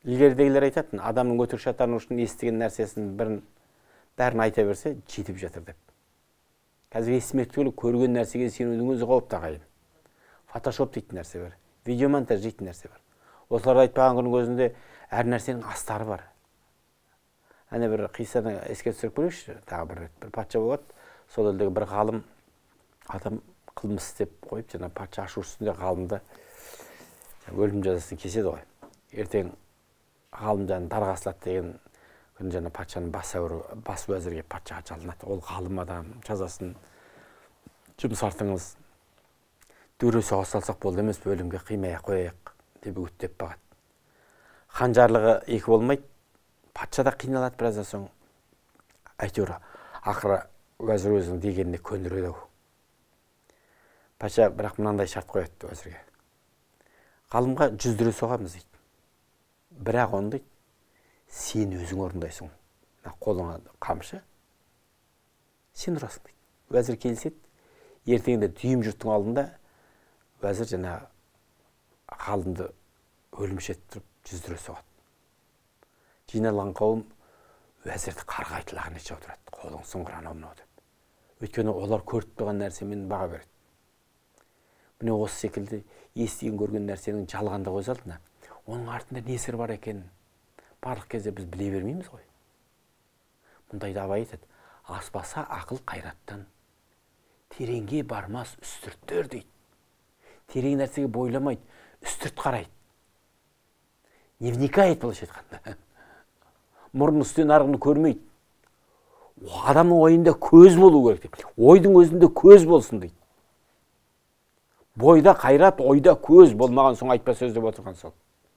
Илгеридегилер айтатын, адамның өтірік шатанын ушун естіген нәрсесін бәрін айта берсе, жетіп жатыр деп. Қазір естімек түгілі көрген нәрсеге сенудің өзі қауіпті ағайын. Фотошоп дейтін нәрсе бар, видеомонтаж дейтін нәрсе бар. Осыларды айтпаған күннің өзінде әр нәрсенің астары бар. Әне бір қиссаны еске түсіріп көрейікші, тағы бір патша болады. Сол елдегі бір ғалым адам қылмыс істеп қойып, жаңа патша ашу үстінде ғалымды өлім жазасын кеседі ғой. Ертең ғалым жаңа дарға асылады деген күн жаңа патшаның бас уәзірге патшаға жалынады. Ол ғалым адам жазасын жұмсартыңыз. Дүре соға салсақ болды емес, өлімге қимай қояйық деп үгіттеп бағады. Хан жарлығы екі болмайды. Патша да қиналады біраздан соң. Әйтеуір ақыры уәзір өзінің дегеніне көндіреді. Патша бірақ мынандай шарт қояды уәзірге. Ғалымға 100 дүре соғамыз дейді. Бірақ оны дейді, сен өзің орындайсың. Қолыңа қамшы, сен ұрасың дейді. Уәзір келіседі. Ертеңінде дүйім жұрттың алдында уәзір жаңа ғалымды өлімші етіп тұрып 100 дүре соғады. Жиналған қауым уәзірді қарға айтылағын ете отырады. Қолың сұңғыран omнау деп. Өйткені олар көріп тұрған нәрсемен баға береді. Міне осы секілді естіген көрген нәрсенің жалғанда қойсалдына, оның артында не сыр бар екенін барлық кезде біз біле бермейміз ғой. Мұндайда Абай айтады, аспаса ақыл қайраттан, тереңге бармас үстірттер дейді. Терең нәрсеге бойламайды, үстірт қарайды. Не вникает, былайша айтқанда. Мұрын үстен арғыны көрмейді. Адамның ойында көз болу керек деп. Ойдың өзінде көз болсын дейді. Бойда қайрат, ойда көз болмаған соң айтпа сөз деп отырған сол.